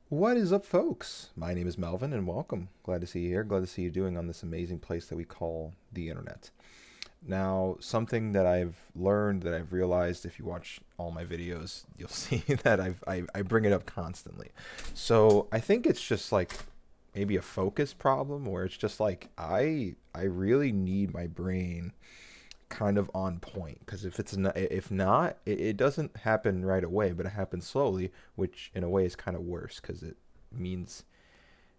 What is up, folks? My name is Melvin, and welcome. Glad to see you here. Glad to see you doing on this amazing place that we call the internet. Now, something that I've learned, that I've realized, if you watch all my videos, you'll see that I bring it up constantly. So I think it's just like maybe a focus problem, where it's just like I really need my brain kind of on point, because if not, it doesn't happen right away, but it happens slowly, which in a way is kind of worse, because it means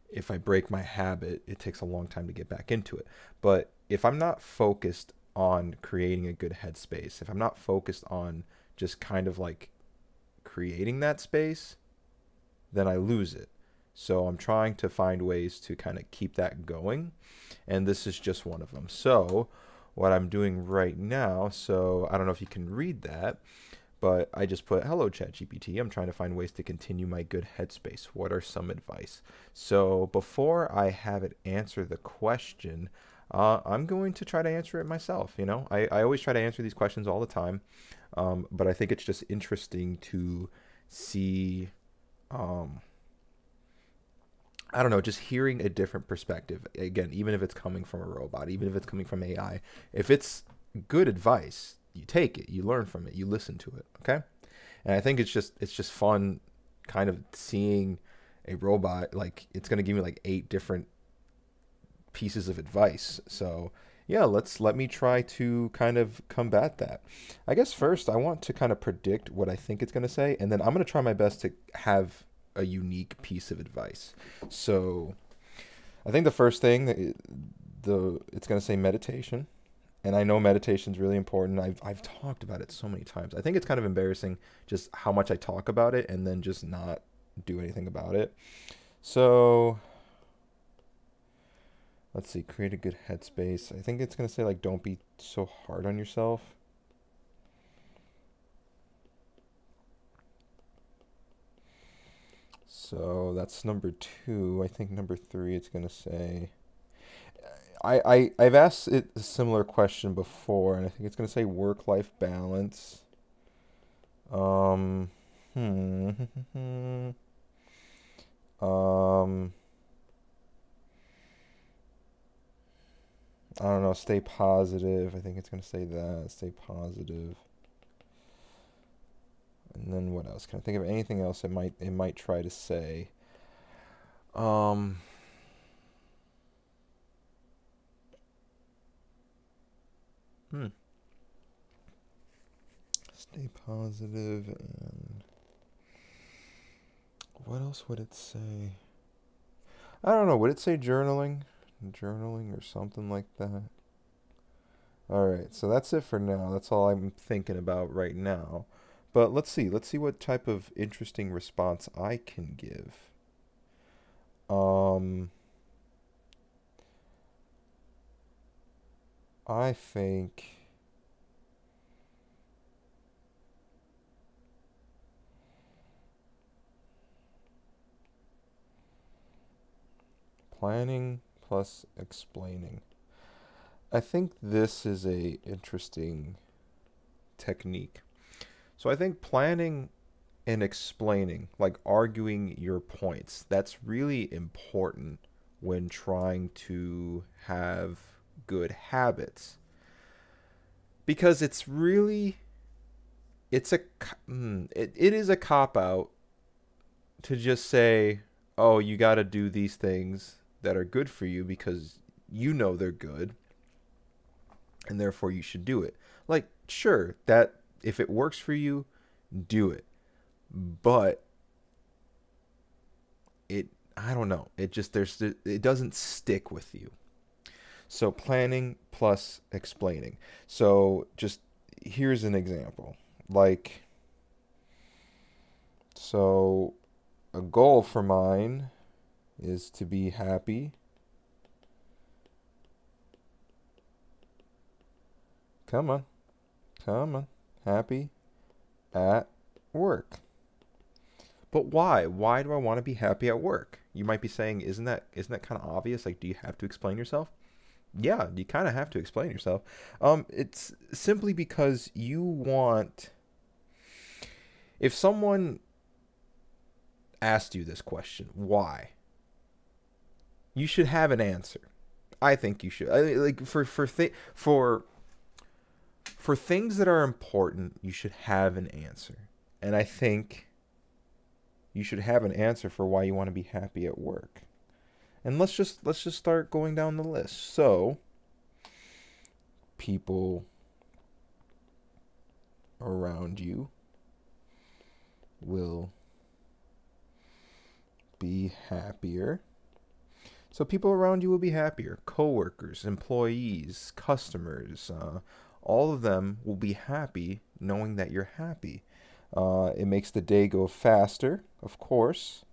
if I break my habit, it takes a long time to get back into it. But if I'm not focused on creating a good headspace, if I'm not focused on just kind of like creating that space, then I lose it. So I'm trying to find ways to kind of keep that going, and this is just one of them. So what I'm doing right now, so I don't know if you can read that, but I just put, hello ChatGPT, I'm trying to find ways to continue my good headspace. What are some advice? So before I have it answer the question, I'm going to try to answer it myself. I always try to answer these questions all the time, but I think it's just interesting to see, um, I don't know, just hearing a different perspective. Again, even if it's coming from a robot, even if it's coming from AI, if it's good advice, you take it, you learn from it, you listen to it, okay? And I think it's just fun kind of seeing a robot, like it's going to give me like eight different pieces of advice. So, yeah, let me try to kind of combat that. I guess first I want to kind of predict what I think it's going to say, and then I'm going to try my best to have a unique piece of advice. So, I think the first thing that it's going to say meditation, and I know meditation is really important. I've talked about it so many times. I think it's kind of embarrassing just how much I talk about it and then just not do anything about it. So, let's see, create a good headspace. I think it's going to say like don't be so hard on yourself. So, that's number 2. I think number 3 it's going to say I've asked it a similar question before, and I think it's gonna say work-life balance. Um, hmm. um, I don't know. Stay positive. I think it's gonna say that. Stay positive. And then what else? Can I think of anything else it might try to say? Um, hmm. Stay positive, and what else would it say? I don't know. Would it say journaling? Journaling or something like that? All right, so that's it for now. That's all I'm thinking about right now. But let's see. Let's see what type of interesting response I can give. Um, I think planning plus explaining. I think this is a interesting technique. So I think planning and explaining, like arguing your points, that's really important when trying to have good habits, because it is a cop out to just say, "Oh, you got to do these things that are good for you because you know they're good and therefore you should do it." Like, sure, that if it works for you, do it. But it I don't know. It doesn't stick with you. So planning plus explaining. So just here's an example. Like, so a goal for mine is to be happy. Come on. Come on. Happy at work. But why? Why do I want to be happy at work? You might be saying, isn't that kind of obvious? Like, do you have to explain yourself? Yeah, you kind of have to explain yourself. It's simply because you want, if someone, asked you this question, why? You should have an answer. I think you should. Like for things that are important, you should have an answer. And I think you should have an answer for why you want to be happy at work. And let's just start going down the list. So, people around you will be happier. So people around you will be happier. Coworkers, employees, customers, all of them will be happy knowing that you're happy. It makes the day go faster, of course.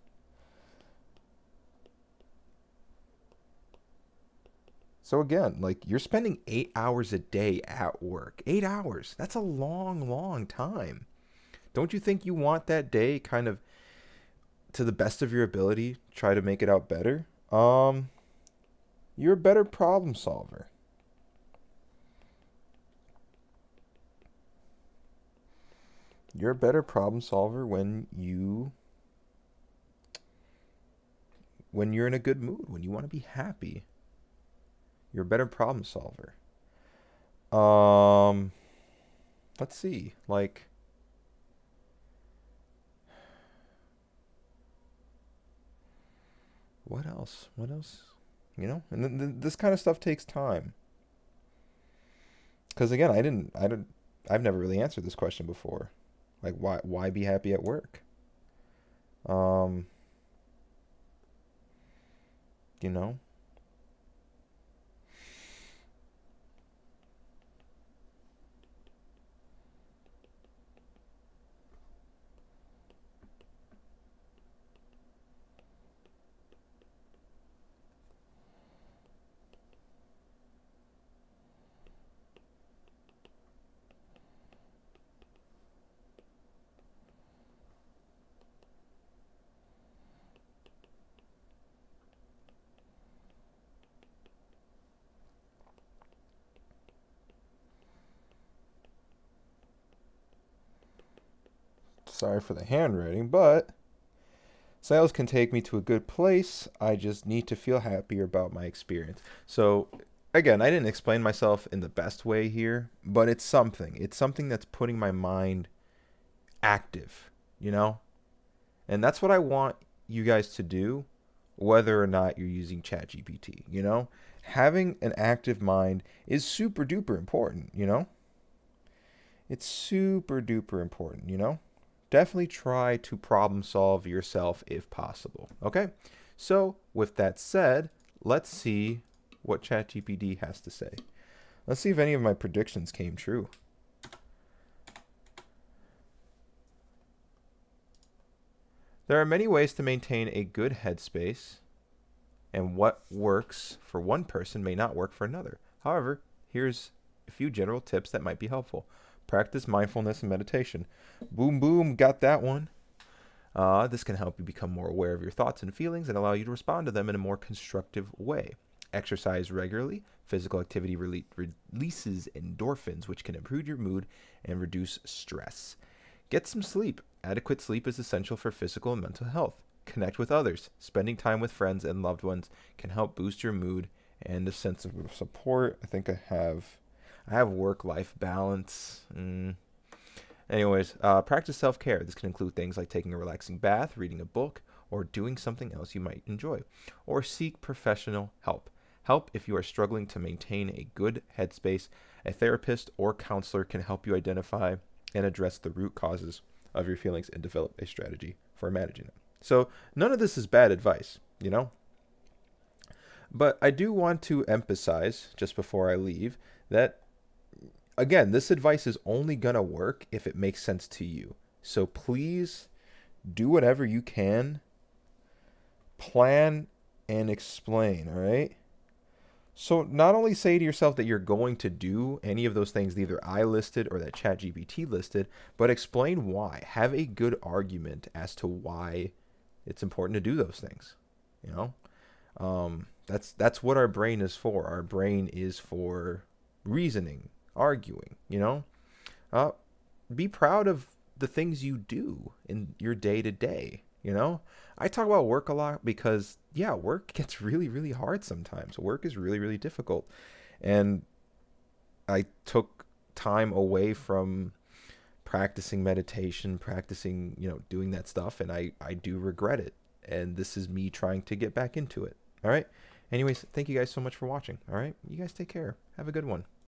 So again, like you're spending 8 hours a day at work. 8 hours. That's a long, long time. Don't you think you want that day kind of to the best of your ability, try to make it out better? You're a better problem solver. You're a better problem solver when you're in a good mood, when you want to be happy. You're a better problem solver. Um, let's see. Like what else? What else? And this kind of stuff takes time. Because again, I've never really answered this question before. Like, why be happy at work? Um, you know, sorry for the handwriting, but sales can take me to a good place. I just need to feel happier about my experience. So, again, I didn't explain myself in the best way here, but it's something. It's something that's putting my mind active, you know? And that's what I want you guys to do, whether or not you're using ChatGPT, you know? Having an active mind is super duper important, you know? It's super duper important, you know? Definitely try to problem solve yourself if possible. Okay? So, with that said, let's see what ChatGPT has to say. Let's see if any of my predictions came true. There are many ways to maintain a good headspace, and what works for one person may not work for another. However, here's a few general tips that might be helpful. Practice mindfulness and meditation. Boom, boom, got that one. This can help you become more aware of your thoughts and feelings and allow you to respond to them in a more constructive way. Exercise regularly. Physical activity releases endorphins, which can improve your mood and reduce stress. Get some sleep. Adequate sleep is essential for physical and mental health. Connect with others. Spending time with friends and loved ones can help boost your mood and a sense of support. I think I have work-life balance. Anyways, practice self-care. This can include things like taking a relaxing bath, reading a book, or doing something else you might enjoy. Or seek professional help. Help if you are struggling to maintain a good headspace. A therapist or counselor can help you identify and address the root causes of your feelings and develop a strategy for managing them. So none of this is bad advice, you know? But I do want to emphasize, just before I leave, that again, this advice is only going to work if it makes sense to you. So please do whatever you can. Plan and explain, all right? So not only say to yourself that you're going to do any of those things that either I listed or that ChatGPT listed, but explain why. Have a good argument as to why it's important to do those things. You know, that's what our brain is for. Our brain is for reasoning, arguing. You know, be proud of the things you do in your day to day. you know? I talk about work a lot because, yeah, work gets really, really hard sometimes. Work is really, really difficult. And I took time away from practicing meditation, practicing, doing that stuff, and I do regret it. And this is me trying to get back into it. All right. Anyways, thank you guys so much for watching. All right. You guys take care. Have a good one.